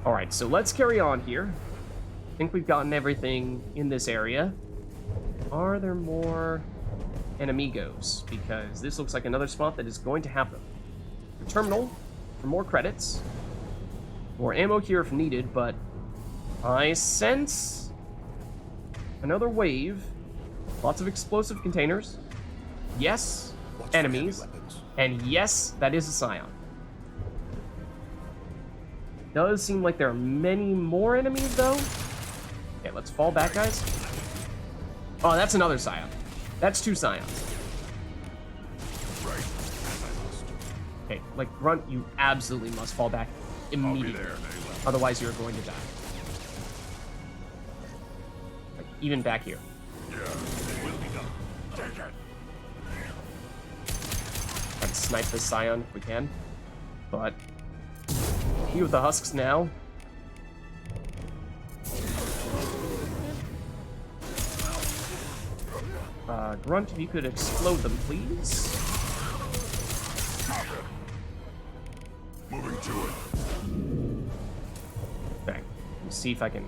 Alright, so let's carry on here. I think we've gotten everything in this area. Are there more enemigos? Because this looks like another spot that is going to have them. The terminal for more credits. More ammo here if needed, but I sense another wave. Lots of explosive containers. Yes, enemies. And yes, that is a Scion. Does seem like there are many more enemies, though. Okay, let's fall back, guys. Oh, that's another Scion. That's 2 Scions. Okay, like, Grunt, you absolutely must fall back immediately. Otherwise, you're going to die. Like, even back here. Try to snipe this Scion if we can. But he with the husks now. Grunt, if you could explode them, please. Moving to it. Okay, let's see if I can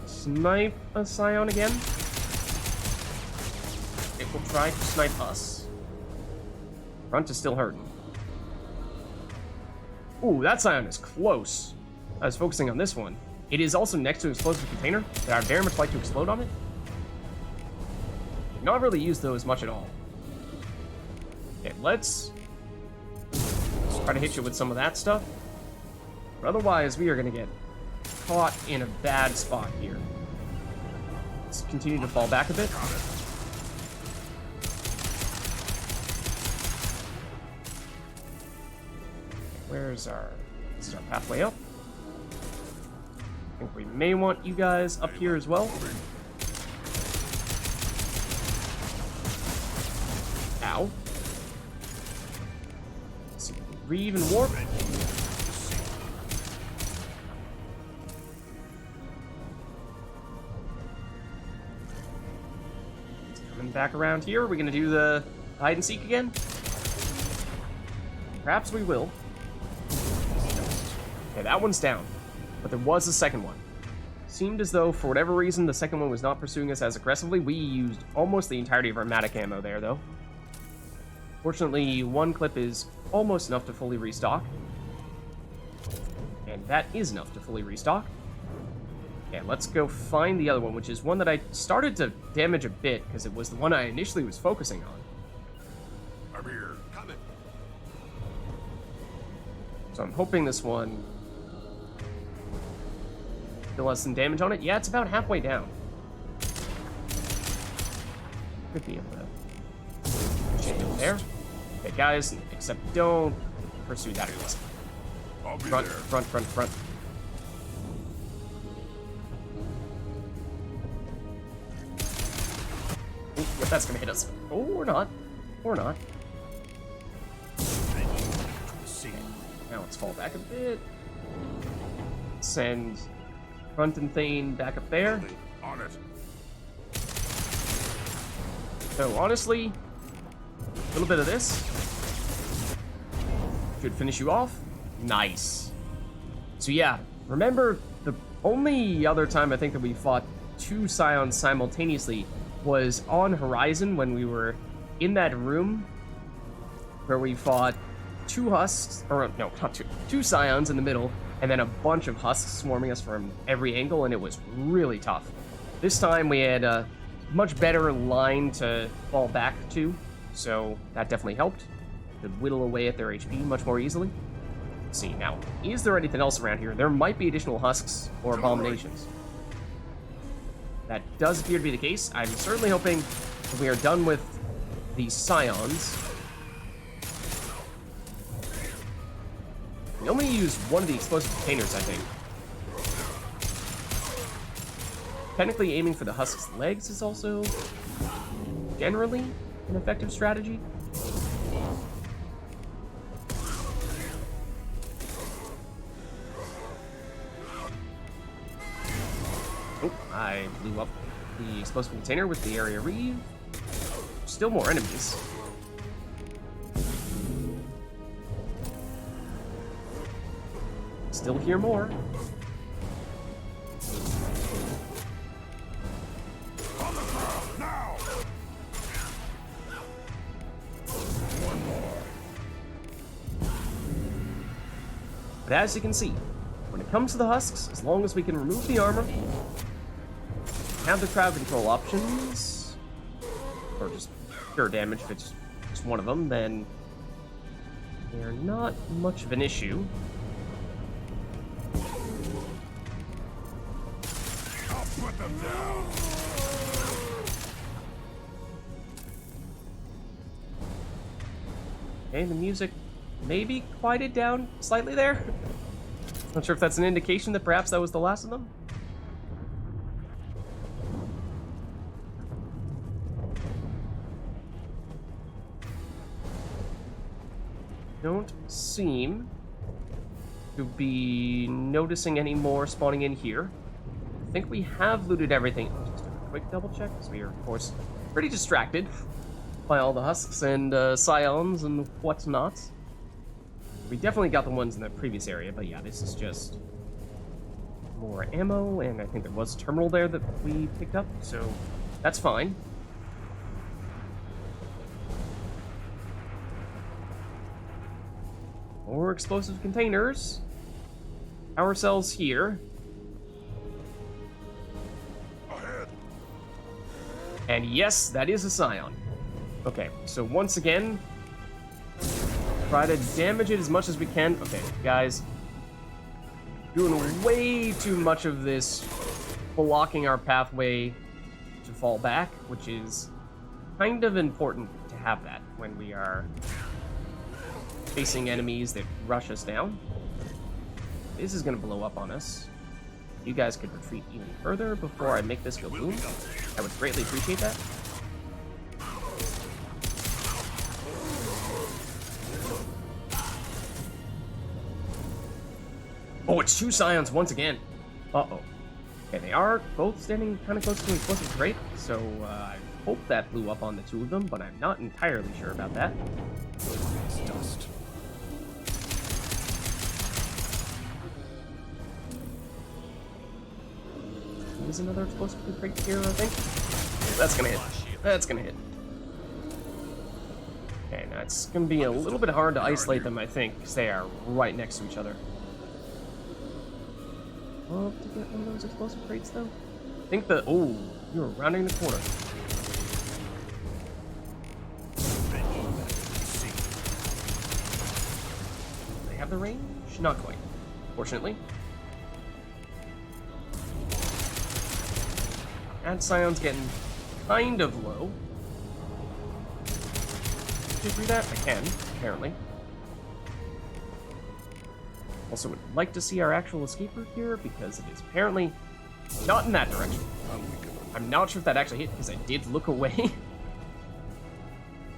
snipe a Scion again. It will try to snipe us. Grunt is still hurting. Ooh, that Scion is close. I was focusing on this one. It is also next to an explosive container that I'd very much like to explode on it. Not really used those much at all. Okay, let's try to hit you with some of that stuff. But otherwise, we are going to get caught in a bad spot here. Let's continue to fall back a bit. Where's our... This is our pathway up. I think we may want you guys up here as well. Ow. Let's see, reave and warp. Coming back around here. Are we gonna do the hide and seek again? Perhaps we will. Okay, that one's down. But there was a second one. Seemed as though, for whatever reason, the second one was not pursuing us as aggressively. We used almost the entirety of our Matic ammo there, though. Fortunately, one clip is almost enough to fully restock. And that is enough to fully restock. Okay, let's go find the other one, which is one that I started to damage a bit, because it was the one I initially was focusing on. I'm here. Coming. So I'm hoping this one still has some damage on it. Yeah, it's about halfway down. Could be able to change it there. Okay, guys, except don't pursue that aggressively. I'll be Front, there. front, front, front. Ooh, yep, that's gonna hit us. Oh, or not. Or not. Now let's fall back a bit. Send Front and Thane back up there. On it. So honestly, a little bit of this should finish you off. Nice. So yeah, remember the only other time I think that we fought 2 Scions simultaneously was on Horizon when we were in that room where we fought 2 husks, or no, not 2, 2 Scions in the middle, and then a bunch of husks swarming us from every angle, and it was really tough. This time we had a much better line to fall back to, so that definitely helped. Could whittle away at their HP much more easily. Let's see, now, is there anything else around here? There might be additional husks or abominations. That does appear to be the case. I'm certainly hoping that we are done with the Scions. We only use one of the explosive containers, I think. Technically, aiming for the husk's legs is also generally an effective strategy. Oh, I blew up the explosive container with the area reeve. Still more enemies. Still hear more. On the ground, now! But as you can see, when it comes to the husks, as long as we can remove the armor, have the crowd control options, or just pure damage if it's just one of them, then they're not much of an issue. I'll put them down! Okay, the music maybe quieted down slightly there. Not sure if that's an indication that perhaps that was the last of them. Don't seem to be noticing any more spawning in here. I think we have looted everything. Just a quick double check, because we are, of course, pretty distracted by all the husks and scions and whatnot. We definitely got the ones in the previous area, but yeah, this is just more ammo, and I think there was a terminal there that we picked up, so that's fine. More explosive containers. Power cells here. Ahead! And yes, that is a scion. Okay, so once again, try to damage it as much as we can. Okay, guys, doing way too much of this, blocking our pathway to fall back, which is kind of important to have that when we are facing enemies that rush us down. This is going to blow up on us. You guys could retreat even further before I make this go boom. I would greatly appreciate that. Oh, it's two scions once again. Uh-oh. Okay, they are both standing kind of close to an explosive crate, so I hope that blew up on the two of them, but I'm not entirely sure about that. It's dust. There's another explosive crate here, I think. That's gonna hit. That's gonna hit. Okay, now it's gonna be a little bit hard to isolate them, I think, because they are right next to each other. Love to get one of those explosive crates, though. I think the... Oh, you're rounding the corner. They have the range? Not quite, fortunately. And Scion's getting kind of low. Did you do that? I can, apparently. Also would like to see our actual escape route here, because it is apparently not in that direction. I'm not sure if that actually hit, because I did look away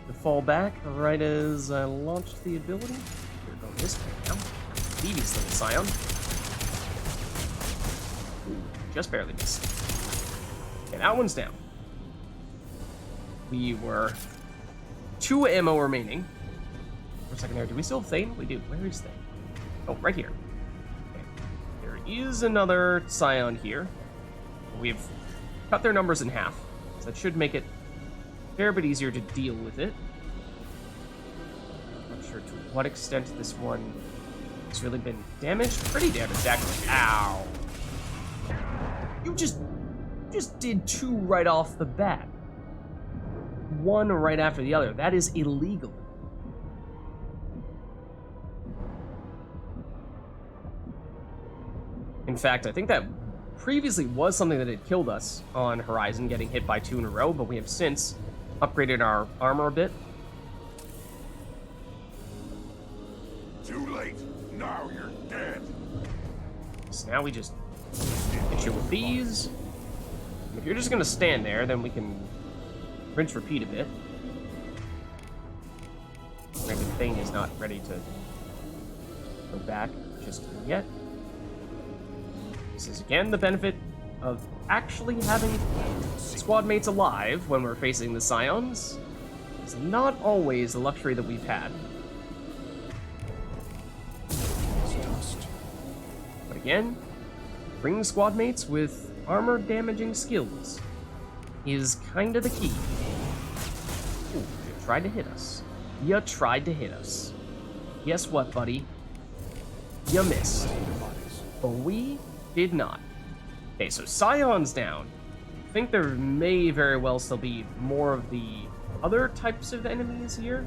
to fall back right as I launched the ability. We're going this way now. Previously the Scion. Ooh, just barely missed. Okay, that one's down. We were 2 ammo remaining. For a second there, do we still have Thane? We do. Where is Thane? Oh, right here. Okay. There is another Scion here. We've cut their numbers in half, so that should make it a fair bit easier to deal with it. Not sure to what extent this one has really been damaged. Pretty damaged, actually. Ow. You just did 2 right off the bat. 1 right after the other. That is illegal. In fact, I think that previously was something that had killed us on Horizon, getting hit by 2 in a row, but we have since upgraded our armor a bit. Too late. Now you're dead. So now we just hit you with these. And if you're just gonna stand there, then we can rinse repeat a bit. Granted, Thane is not ready to go back just yet. This is again the benefit of actually having squad mates alive when we're facing the Scions. It's not always a luxury that we've had. again, bringing squad mates with armor damaging skills is kind of the key. Ooh, you tried to hit us. You tried to hit us. Guess what, buddy? You missed. But we did not. Okay, so Scion's down. I think there may very well still be more of the other types of enemies here.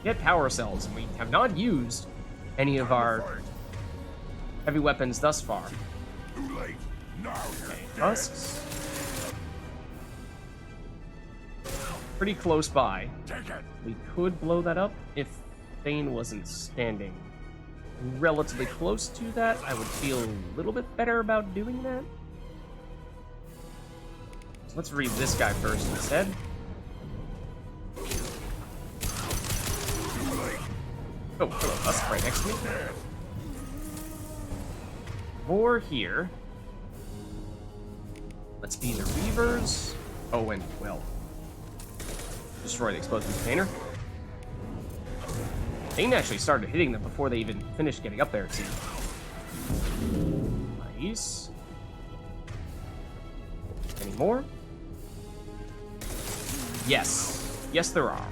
Get power cells, and we have not used any of our heavy weapons thus far. Too late. Now you're Okay, dead. husks. Pretty close by. Take it. We could blow that up if Thane wasn't standing relatively close to that. I would feel a little bit better about doing that. So let's read this guy first instead. Oh, hello, Husk, right next to me. More here. Let's be the Reavers. Oh, and, well, destroy the explosive container. Thane actually started hitting them before they even finished getting up there, it seems. Nice. Any more? Yes. Yes, there are.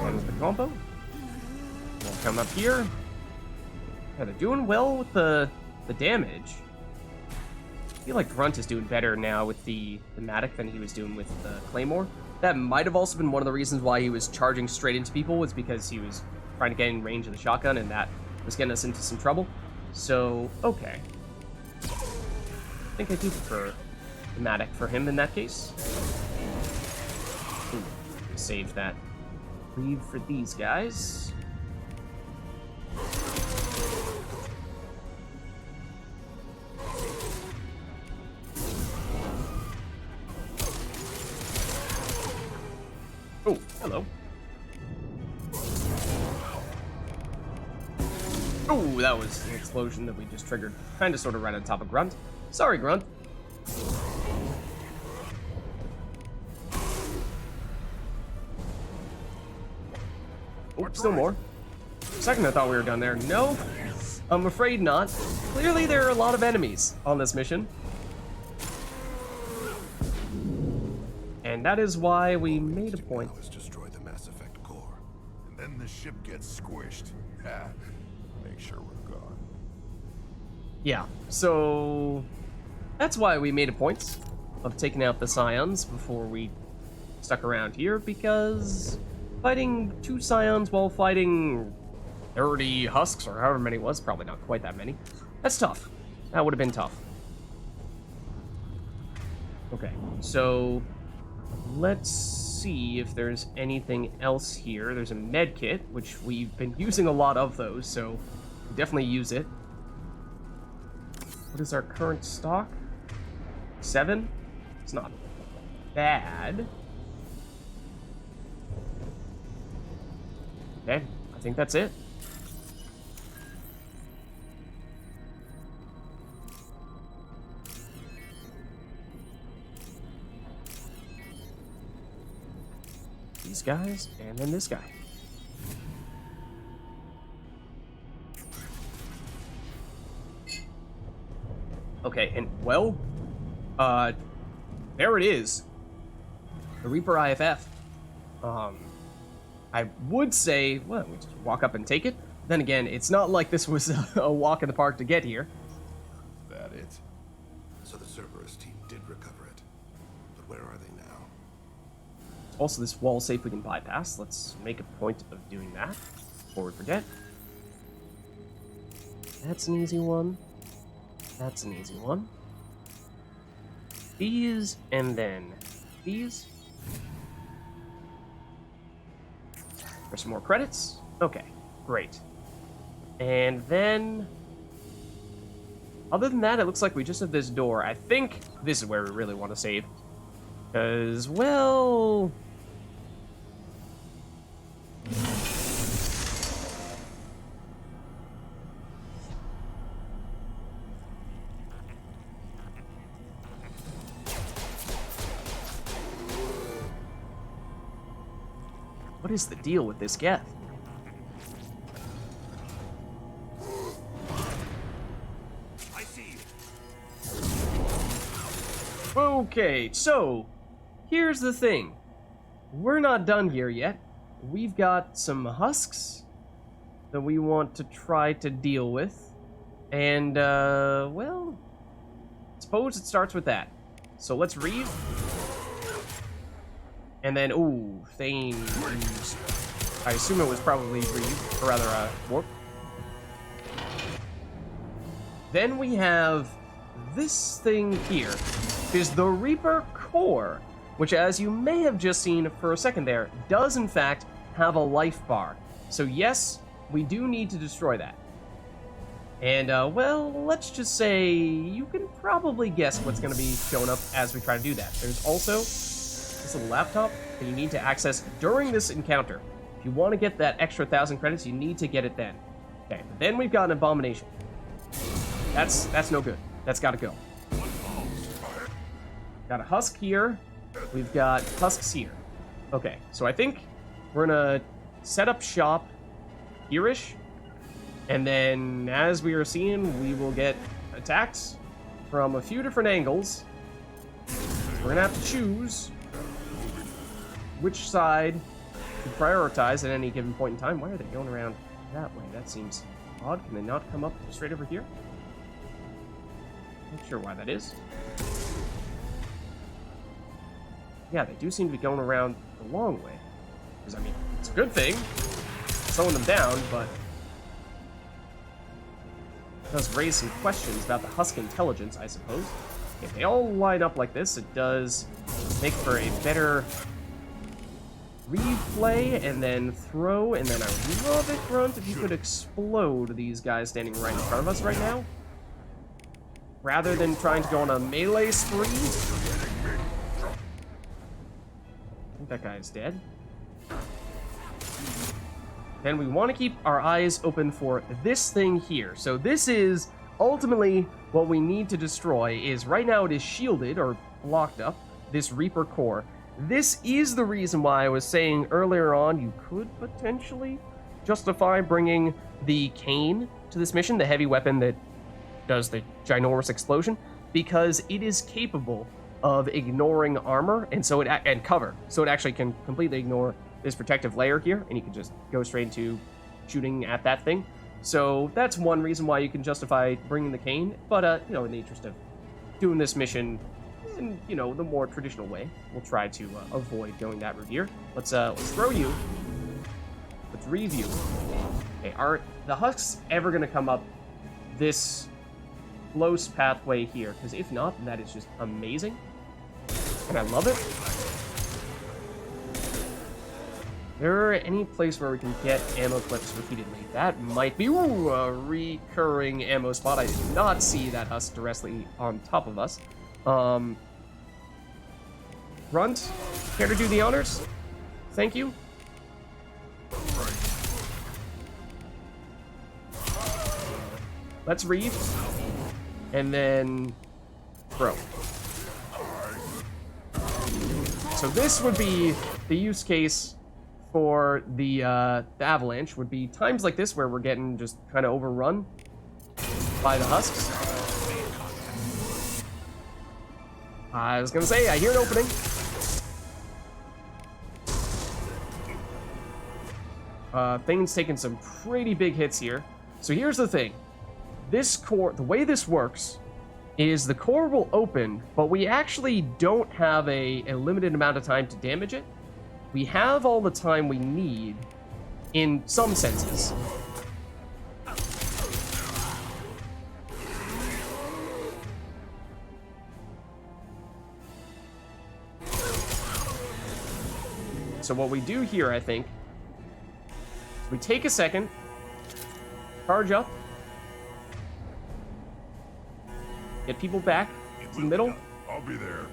And with the combo. We'll come up here. Yeah, they're doing well with the damage. I feel like Grunt is doing better now with the Matic than he was doing with the Claymore. That might have also been one of the reasons why he was charging straight into people, was because he was trying to get in range of the shotgun, and that was getting us into some trouble. So, okay. I think I do prefer the Matic for him in that case. Ooh, save that. Leave for these guys. Oh, hello. Oh, that was an explosion that we just triggered. Kind of sort of right on top of Grunt. Sorry, Grunt. Oh, still more. For a second I thought we were done there. No, I'm afraid not. Clearly there are a lot of enemies on this mission. And that is why we made a point. Let's destroy the Mass Effect core, and then the ship gets squished. Ha. Make sure we're gone. Yeah, so that's why we made a point of taking out the Scions before we stuck around here, because fighting 2 Scions while fighting 30 Husks, or however many it was, probably not quite that many, that's tough. That would have been tough. Okay, so let's see if there's anything else here. There's a med kit, which we've been using a lot of those, so we definitely use it. What is our current stock? 7? It's not bad. Okay, I think that's it. These guys, and then this guy. Okay, and well, there it is. The Reaper IFF. I would say, well, we just walk up and take it. Then again, it's not like this was a walk in the park to get here. That it? So the Cerberus team did recover it. But where are they now? Also, this wall safe we can bypass. Let's make a point of doing that before we forget. That's an easy one. That's an easy one. These, and then these. For some more credits. Okay, great. And then, other than that, it looks like we just have this door. I think this is where we really want to save. Because, well... What is the deal with this Geth? Okay, so here's the thing. We're not done here yet. We've got some husks that we want to try to deal with. And, well, suppose it starts with that. So let's read. And then, ooh, Thane used... I assume it was probably read, or rather, warp. Then we have this thing here, is the Reaper Core, which, as you may have just seen for a second there, does in fact have a life bar. So yes, we do need to destroy that. And, well, let's just say you can probably guess what's going to be showing up as we try to do that. There's also this little laptop that you need to access during this encounter. If you want to get that extra 1,000 credits, you need to get it then. Okay, but then we've got an abomination. That's no good. That's got to go. Got a husk here. We've got husks here. Okay, so I think we're gonna set up shop here-ish, and then as we are seeing, we will get attacked from a few different angles. We're gonna have to choose which side to prioritize at any given point in time. Why are they going around that way? That seems odd. Can they not come up straight over here? Not sure why that is. Yeah, they do seem to be going around the long way. Because, I mean, it's a good thing. Slowing them down, but it does raise some questions about the husk intelligence, I suppose. If they all line up like this, it does make for a better replay and then throw, and then I would love it, Grunt, if you could explode these guys standing right in front of us right now. Rather than trying to go on a melee spree. I think that guy is dead. Then we want to keep our eyes open for this thing here. So this is ultimately what we need to destroy. Is right now it is shielded or blocked up, this Reaper Core. This is the reason why I was saying earlier on you could potentially justify bringing the cane to this mission, the heavy weapon that does the ginormous explosion, because it is capable of ignoring armor and cover, so it actually can completely ignore this protective layer here, and you can just go straight into shooting at that thing. So that's one reason why you can justify bringing the cane, but you know, in the interest of doing this mission in, you know, the more traditional way, we'll try to avoid going that route here. Let's throw you. Let's review. Okay, are the husks ever gonna come up this close pathway here? Because if not, that is just amazing, and I love it. There any place where we can get ammo clips repeatedly? That might be a recurring ammo spot. I did not see that husk directly on top of us. Grunt, care to do the honors? Thank you. Let's read. And then throw. So this would be the use case for the avalanche, would be times like this where we're getting just kind of overrun by the husks. I was gonna say, I hear an opening. Thane's taking some pretty big hits here. So here's the thing. This core, the way this works is the core will open, but we actually don't have a limited amount of time to damage it. We have all the time we need in some senses. So what we do here, I think, we take a second, charge up, get people back to the middle. I'll be there.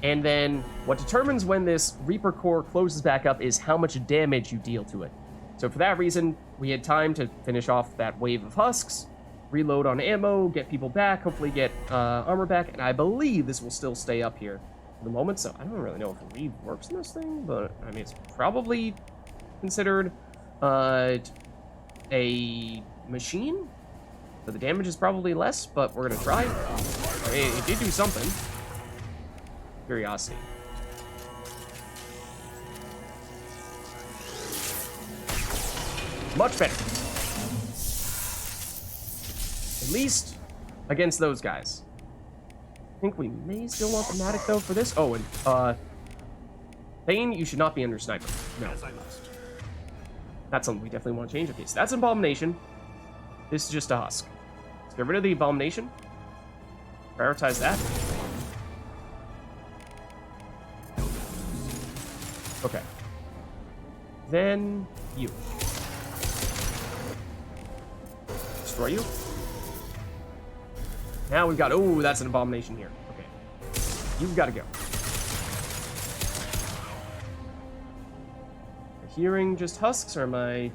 And then what determines when this Reaper Core closes back up is how much damage you deal to it. So for that reason, we had time to finish off that wave of husks, reload on ammo, get people back, hopefully get armor back, and I believe this will still stay up here for the moment. So I don't really know if read works in this thing, but I mean, it's probably considered a machine, so the damage is probably less, but we're gonna try. I mean, it did do something. curiosity. Much better. At least against those guys. I think we may still want the Matic, though, for this. Oh, and, Thane, you should not be under sniper. No. As I must. That's something we definitely want to change. Okay, so that's Abomination. This is just a Husk. Let's get rid of the Abomination. Prioritize that. Okay. Then you. Destroy you. Now we've got... Oh, that's an Abomination here. Okay. You've got to go. Hearing just Husks, or am I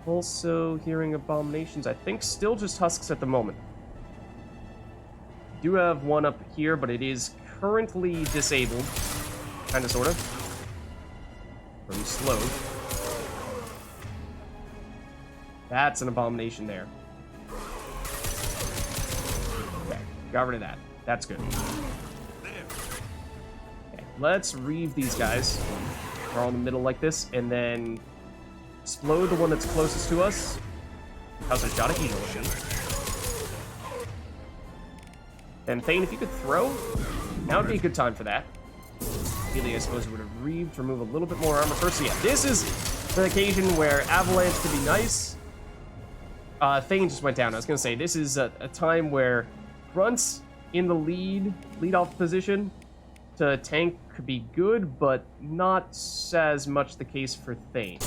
also hearing Abominations? I think still just Husks at the moment. Do have one up here, but it is currently disabled. Kind of, sort of. From slow. That's an Abomination there. Okay, got rid of that. That's good. Okay, let's reeve these guys. We're all in the middle like this, and then explode the one that's closest to us. How's a shot of heat looking? And Thane, if you could throw, now would be a good time for that. Really, I suppose we would have reeved, remove a little bit more armor first. So yeah, this is the occasion where Avalanche could be nice. Thane just went down. I was going to say, this is a time where Grunts in the lead-off position to tank could be good, but not as much the case for Thane.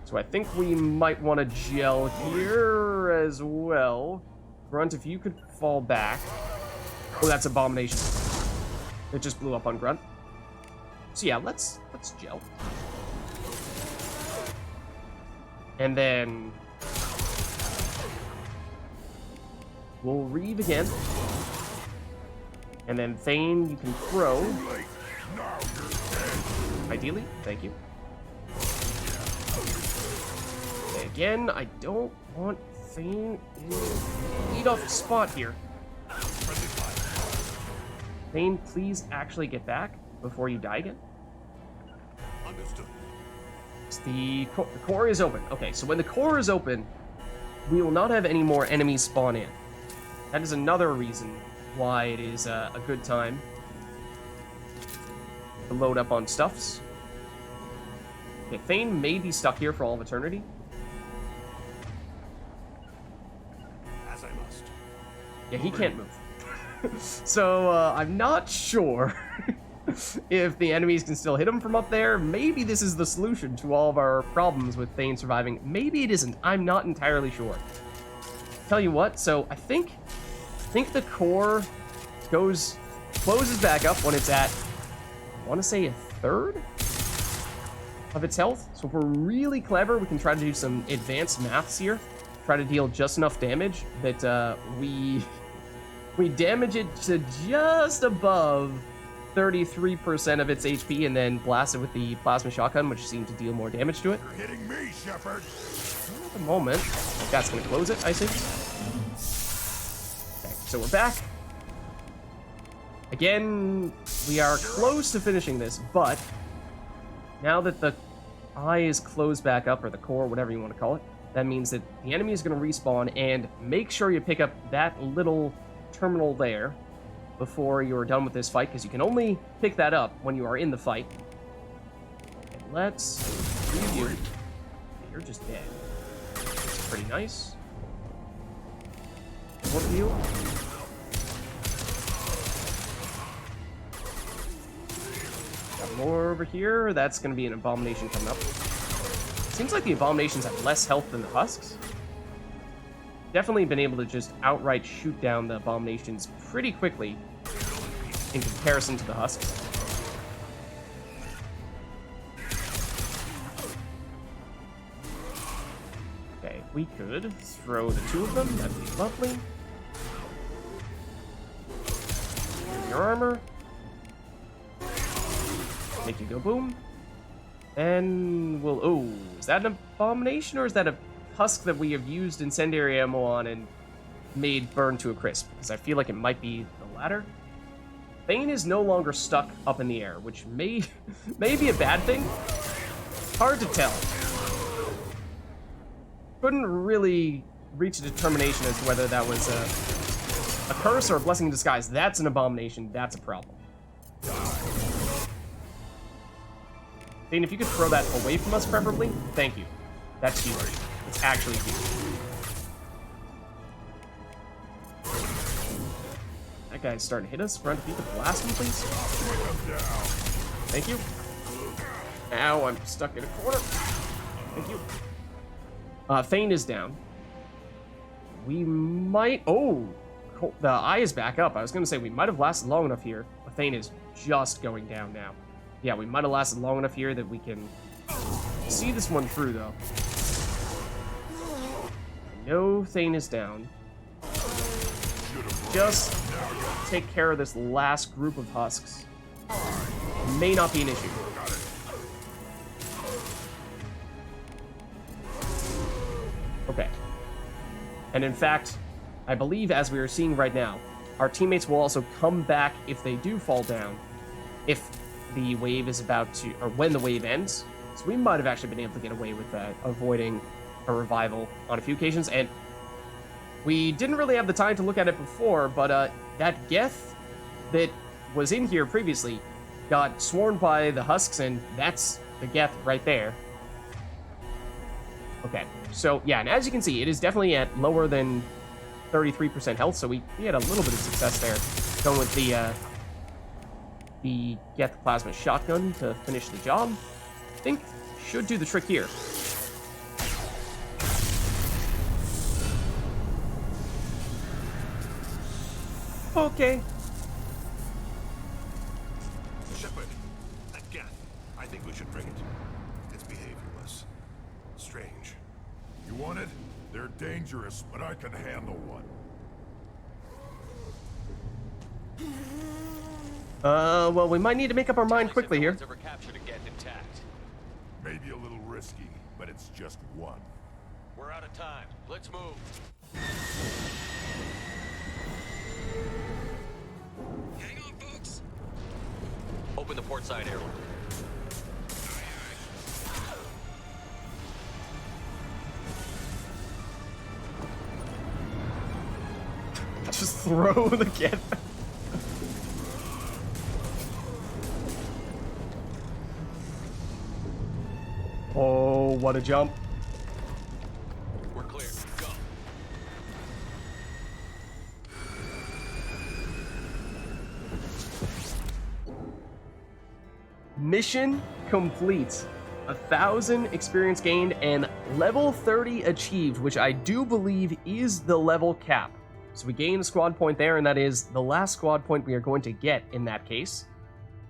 So I think we might want to gel here as well. Grunt, if you could fall back. Oh, that's Abomination. It just blew up on Grunt. So yeah, let's gel. And then we'll reeve again. And then Thane, you can throw. Ideally, thank you. And again, I don't want Thane in the lead-off spot here. Thane, please actually get back before you die again. Understood. The core is open. Okay, so when the core is open, we will not have any more enemies spawn in. That is another reason why it is a good time to load up on stuffs. Okay, Thane may be stuck here for all of eternity. As I must. Yeah, he can't move. So, I'm not sure if the enemies can still hit him from up there. Maybe this is the solution to all of our problems with Thane surviving. Maybe it isn't. I'm not entirely sure. Tell you what, so I think the core closes back up when it's at, I want to say, a third of its health. So if we're really clever, we can try to do some advanced maths here. Try to deal just enough damage that we damage it to just above 33% of its HP, and then blast it with the plasma shotgun, which seemed to deal more damage to it. You're hitting me, Shepard. At the moment, that's going to close it, I see. Okay, so we're back. Again, we are close to finishing this, but now that the eye is closed back up, or the core, whatever you want to call it, that means that the enemy is going to respawn, and make sure you pick up that little terminal there before you're done with this fight, because you can only pick that up when you are in the fight. Okay, let's review. Okay, you're just dead. That's pretty nice. More for you. Got more over here. That's going to be an Abomination coming up. Seems like the Abominations have less health than the Husks. Definitely been able to just outright shoot down the Abominations pretty quickly in comparison to the Husks. Okay, we could throw the two of them. That'd be lovely. Your armor. Make you go boom. And we'll... Oh, is that an Abomination, or is that a Husk that we have used incendiary ammo on and made burn to a crisp? Because I feel like it might be the latter. Thane is no longer stuck up in the air, which may be a bad thing. Hard to tell. Couldn't really reach a determination as to whether that was a curse or a blessing in disguise. That's an abomination. That's a problem. Thane, if you could throw that away from us, preferably, thank you. That's huge. It's actually huge. That guy's starting to hit us. Front, if you could blast him, please. Thank you. Ow, I'm stuck in a corner. Thank you. Thane is down. We might... Oh, the eye is back up. I was going to say we might have lasted long enough here. But Thane is just going down now. Yeah, we might have lasted long enough here that we can see this one through, though. No, Thane is down. Just take care of this last group of husks. May not be an issue. Okay. And in fact, I believe, as we are seeing right now, our teammates will also come back if they do fall down, if the wave is about to, or when the wave ends. So we might have actually been able to get away with that, avoiding a revival on a few occasions. And we didn't really have the time to look at it before, but that Geth that was in here previously got swarmed by the husks, and that's the Geth right there. Okay, so yeah, and as you can see, it is definitely at lower than 33% health, so we had a little bit of success there, going with the Geth plasma shotgun to finish the job. I think should do the trick here. Okay. Shepard, that Geth. I think we should bring it. It's behaviorless. Strange. You want it? They're dangerous, but I can handle one. Well, we might need to make up our mind quickly here. Maybe a little risky, but it's just one. We're out of time. Let's move. Hang on, folks. Open the port side airlock. Just throw the Geth. Oh, what a jump. We're clear. Go. Mission complete. 1,000 experience gained and level 30 achieved, which I do believe is the level cap. So we gain a squad point there, and that is the last squad point we are going to get in that case.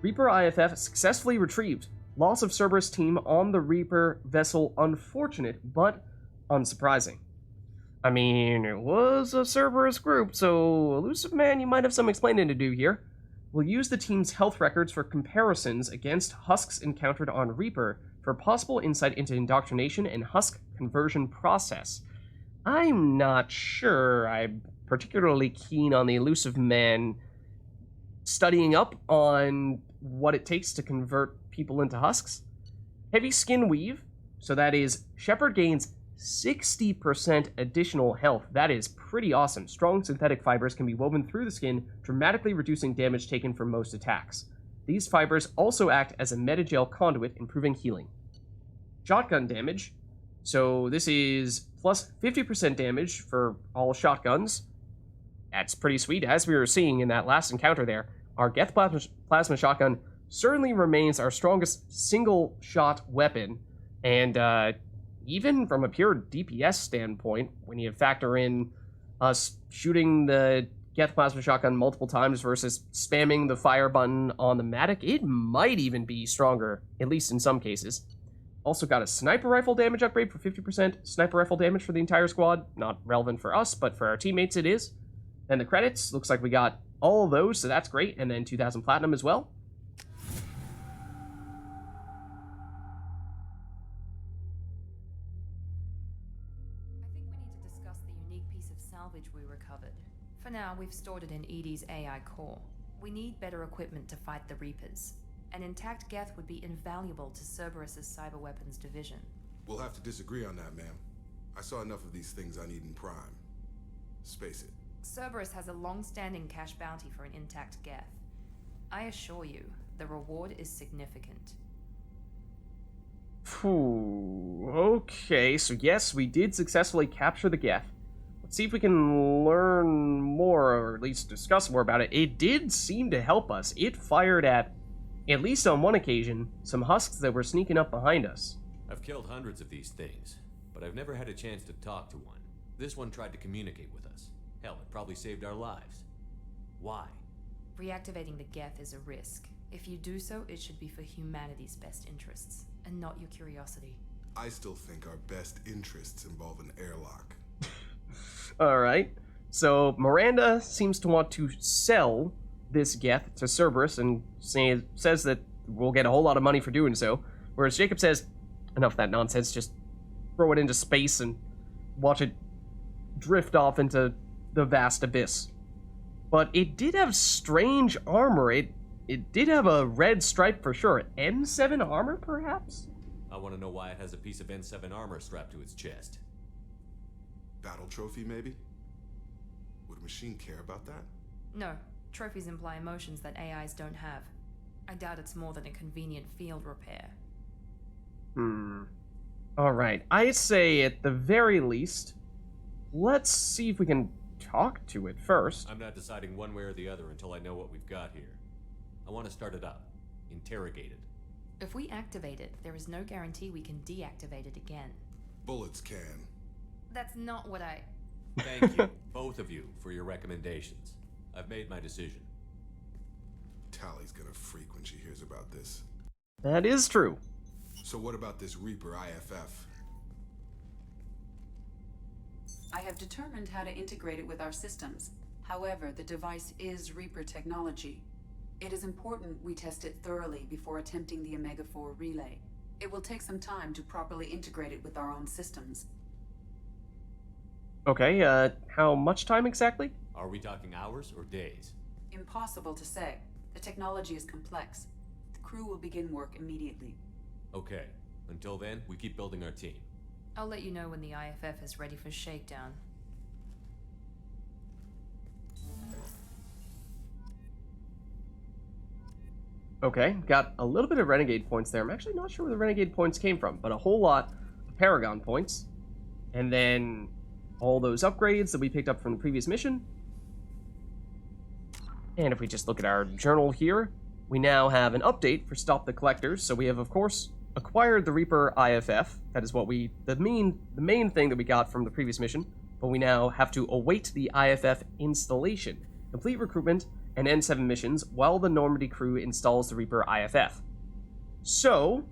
Reaper IFF successfully retrieved. Loss of Cerberus team on the Reaper vessel unfortunate, but unsurprising. I mean, it was a Cerberus group, so Elusive Man, you might have some explaining to do here. We'll use the team's health records for comparisons against husks encountered on Reaper for possible insight into indoctrination and husk conversion process. I'm not sure I'm particularly keen on the Elusive Man studying up on what it takes to convert people into husks. Heavy skin weave, so that is Shepard gains 60% additional health. That is pretty awesome. Strong synthetic fibers can be woven through the skin, dramatically reducing damage taken from most attacks. These fibers also act as a metagel conduit, improving healing. Shotgun damage, so this is plus 50% damage for all shotguns. That's pretty sweet. As we were seeing in that last encounter there, our Geth plasma shotgun certainly remains our strongest single-shot weapon, and even from a pure DPS standpoint, when you factor in us shooting the Geth plasma shotgun multiple times versus spamming the fire button on the Matic, it might even be stronger, at least in some cases. Also got a sniper rifle damage upgrade for 50% sniper rifle damage for the entire squad. Not relevant for us, but for our teammates it is. And the credits, looks like we got all of those, so that's great, and then 2,000 platinum as well. Salvage we recovered. For now, we've stored it in Edie's AI core. We need better equipment to fight the Reapers. An intact Geth would be invaluable to Cerberus's cyber weapons division. We'll have to disagree on that, ma'am. I saw enough of these things I need in Prime. Space it. Cerberus has a long-standing cash bounty for an intact Geth. I assure you, the reward is significant. Phew. Okay, so yes, we did successfully capture the Geth. Let's see if we can learn more, or at least discuss more about it. It did seem to help us. It fired at least on one occasion, some husks that were sneaking up behind us. I've killed hundreds of these things, but I've never had a chance to talk to one. This one tried to communicate with us. Hell, it probably saved our lives. Why? Reactivating the Geth is a risk. If you do so, it should be for humanity's best interests, and not your curiosity. I still think our best interests involve an airlock. Alright, so Miranda seems to want to sell this Geth to Cerberus and says that we'll get a whole lot of money for doing so, whereas Jacob says, enough of that nonsense, just throw it into space and watch it drift off into the vast abyss. But it did have strange armor. It did have a red stripe for sure. N7 armor, perhaps? I want to know why it has a piece of N7 armor strapped to its chest. Battle trophy, maybe? Would a machine care about that? No, trophies imply emotions that AIs don't have. I doubt it's more than a convenient field repair. Alright, I say at the very least, let's see if we can talk to it first. I'm not deciding one way or the other until I know what we've got here. I want to start it up. Interrogate it. If we activate it, there is no guarantee we can deactivate it again. Bullets can. That's not what I... Thank you, both of you, for your recommendations. I've made my decision. Tally's gonna freak when she hears about this. That is true. So what about this Reaper IFF? I have determined how to integrate it with our systems. However, the device is Reaper technology. It is important we test it thoroughly before attempting the Omega-4 relay. It will take some time to properly integrate it with our own systems. Okay, how much time exactly? Are we talking hours or days? Impossible to say. The technology is complex. The crew will begin work immediately. Okay. Until then, we keep building our team. I'll let you know when the IFF is ready for shakedown. Okay, got a little bit of Renegade points there. I'm actually not sure where the Renegade points came from, but a whole lot of Paragon points. And then all those upgrades that we picked up from the previous mission. And if we just look at our journal here, we now have an update for Stop the Collectors. So we have, of course, acquired the Reaper IFF. That is what the main thing that we got from the previous mission. But we now have to await the IFF installation, complete recruitment, and N7 missions while the Normandy crew installs the Reaper IFF. So,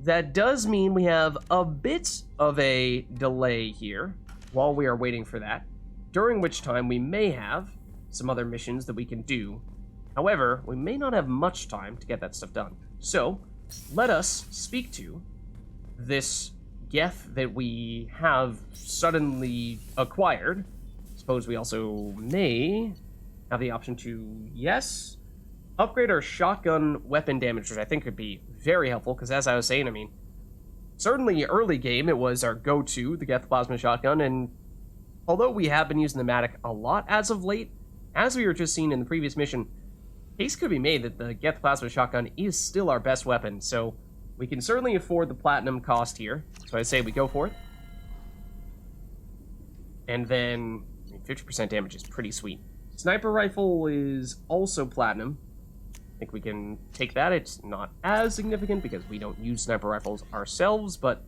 that does mean we have a bit of a delay here while we are waiting for that, during which time we may have some other missions that we can do. However, we may not have much time to get that stuff done. So, let us speak to this Geth that we have suddenly acquired. Suppose we also may have the option to, yes, upgrade our shotgun weapon damage, which I think could be very helpful, because as I was saying, I mean, certainly early game, it was our go-to, the Geth Plasma Shotgun, and although we have been using the Matic a lot as of late, as we were just seeing in the previous mission, case could be made that the Geth Plasma Shotgun is still our best weapon, so we can certainly afford the platinum cost here, so I say we go for it. And then, 50% damage is pretty sweet. Sniper rifle is also platinum. I think we can take that. It's not as significant because we don't use sniper rifles ourselves, but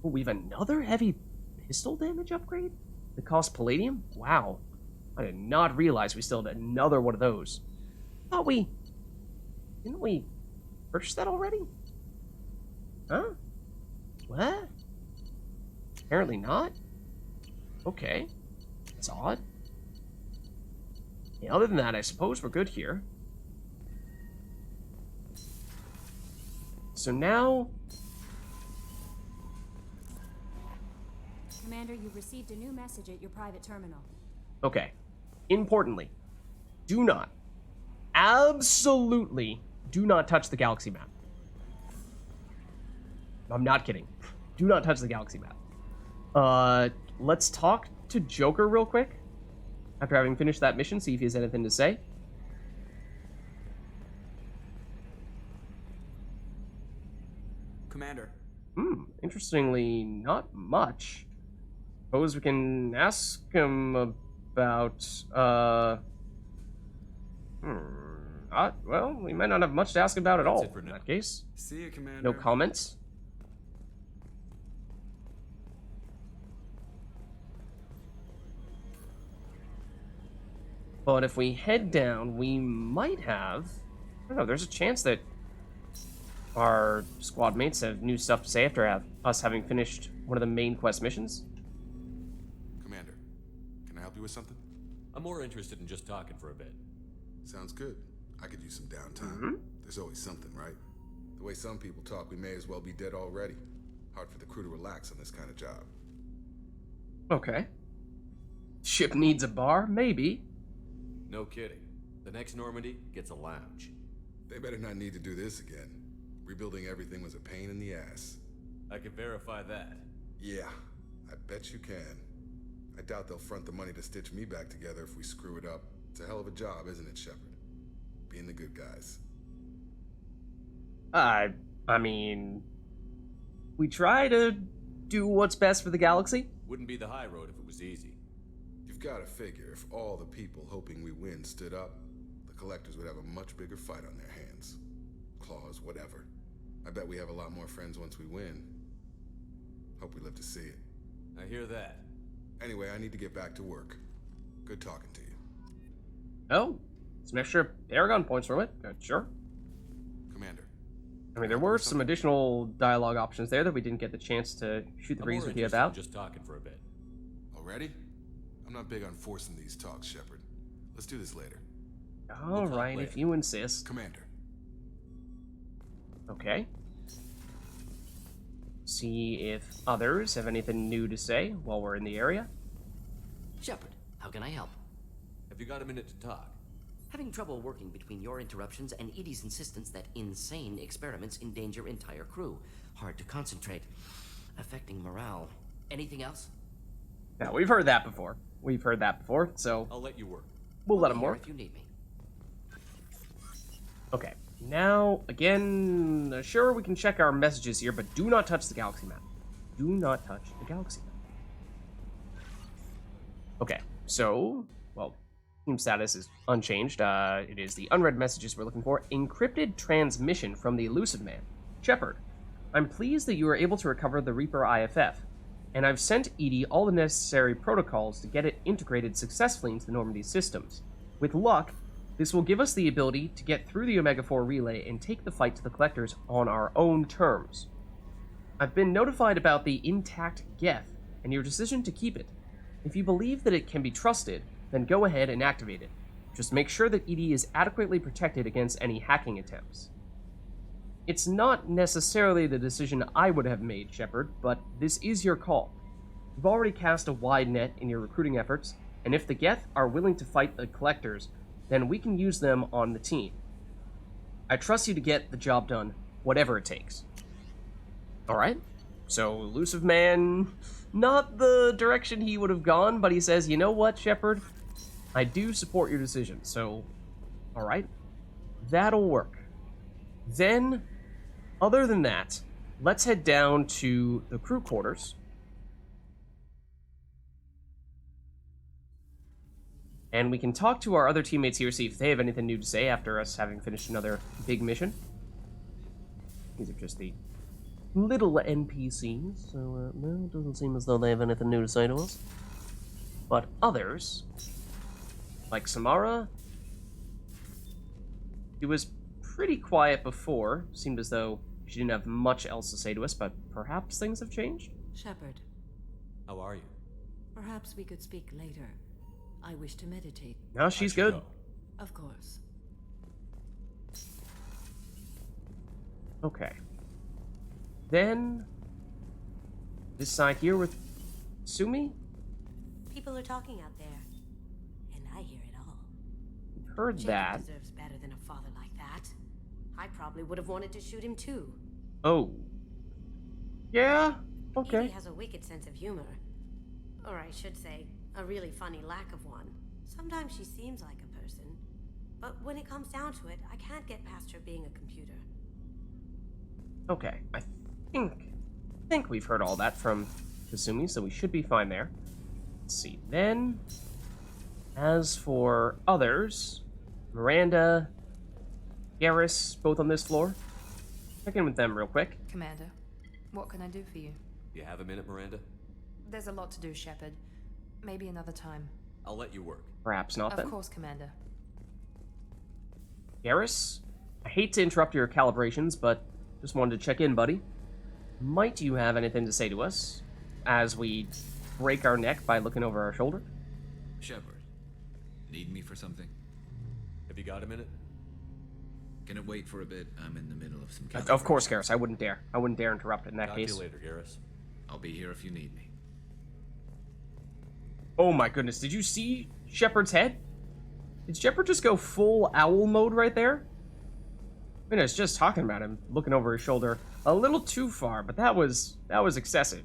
oh, we have another heavy pistol damage upgrade that costs palladium? Wow. I did not realize we still had another one of those. Didn't we purchase that already? Huh? What? Apparently not. Okay. That's odd. Yeah, other than that, I suppose we're good here. So now... Commander, you've received a new message at your private terminal. Okay. Importantly, do not, absolutely do not touch the galaxy map. I'm not kidding. Do not touch the galaxy map. Let's talk to Joker real quick. After having finished that mission, see if he has anything to say. Commander. Interestingly, not much. Suppose we can ask him about, well, we might not have much to ask about at all it for in now. that case. See you, Commander. No comments? But if we head down, we might have... I don't know, there's a chance that our squad mates have new stuff to say after us having finished one of the main quest missions. Commander, can I help you with something? I'm more interested in just talking for a bit. Sounds good. I could use some downtime. There's always something, right? The way some people talk, we may as well be dead already. Hard for the crew to relax on this kind of job. Okay. Ship needs a bar? Maybe. No kidding. The next Normandy gets a lounge. They better not need to do this again. Rebuilding everything was a pain in the ass. I can verify that. Yeah, I bet you can. I doubt they'll front the money to stitch me back together if we screw it up. It's a hell of a job, isn't it, Shepard? Being the good guys. I mean... we try to do what's best for the galaxy. Wouldn't be the high road if it was easy. You've got to figure if all the people hoping we win stood up, the collectors would have a much bigger fight on their hands. Claws, whatever. I bet we have a lot more friends once we win. Hope we live to see it. I hear that. Anyway, I need to get back to work. Good talking to you. Oh, some extra Aragon points from it. Sure. Commander. I mean, there were some additional dialogue options there that we didn't get the chance to shoot the breeze with you about. Just talking for a bit. Already? I'm not big on forcing these talks, Shepard. Let's do this later. All right, if you insist. Commander. Okay. See if others have anything new to say while we're in the area. Shepard, how can I help? Have you got a minute to talk? Having trouble working between your interruptions and Edie's insistence that insane experiments endanger entire crew. Hard to concentrate. Affecting morale. Anything else? Now, we've heard that before. So I'll let you work. we'll let I'm him here work. if you need me. Okay, now, again, sure, we can check our messages here, but do not touch the galaxy map. Do not touch the galaxy map. Okay, so, well, team status is unchanged. It is the unread messages we're looking for. Encrypted transmission from the Elusive Man. Shepard, I'm pleased that you were able to recover the Reaper IFF, and I've sent Edie all the necessary protocols to get it integrated successfully into the Normandy systems. With luck, this will give us the ability to get through the Omega-4 relay and take the fight to the Collectors on our own terms. I've been notified about the intact Geth and your decision to keep it. If you believe that it can be trusted, then go ahead and activate it. Just make sure that Edie is adequately protected against any hacking attempts. It's not necessarily the decision I would have made, Shepard, but this is your call. You've already cast a wide net in your recruiting efforts, and if the Geth are willing to fight the Collectors, then we can use them on the team. I trust you to get the job done, whatever it takes. Alright, so Elusive Man, not the direction he would have gone, but he says, you know what, Shepard? I do support your decision, so, alright, that'll work. Then, other than that, let's head down to the crew quarters. And we can talk to our other teammates here, see if they have anything new to say after us having finished another big mission. These are just the little NPCs, so no, it doesn't seem as though they have anything new to say to us. But others, like Samara, she was pretty quiet before. Seemed as though she didn't have much else to say to us, but perhaps things have changed? Shepard, How are you? perhaps we could speak later. I wish to meditate. No, she's I should good. go. Of course. Okay. Then, this side here with Sumi? People are talking out there, and I hear it all. heard Jacob that. deserves better than a father like that. I probably would have wanted to shoot him too. Oh. Yeah? Okay. Edie has a wicked sense of humor. Or I should say, a really funny lack of one. Sometimes she seems like a person. But when it comes down to it, I can't get past her being a computer. Okay. I think we've heard all that from Kasumi, so we should be fine there. Let's see. Then, as for others, Miranda, Garrus, both on this floor. Check in with them real quick. Commander, what can I do for you? You have a minute, Miranda? There's a lot to do, Shepard. Maybe another time. I'll let you work. Perhaps not then. Of course, Commander. Garrus, I hate to interrupt your calibrations, but just wanted to check in, buddy. Might you have anything to say to us as we break our neck by looking over our shoulder? Shepard, need me for something? Have you got a minute? Can it wait for a bit? I'm in the middle of some Of course, Garrus. I wouldn't dare. I wouldn't dare interrupt in that Talk case. to you later, Garrus. I'll be here if you need me. Oh my goodness, did you see Shepard's head? Did Shepard just go full owl mode right there? I mean, I was just talking about him, looking over his shoulder a little too far, but that was excessive.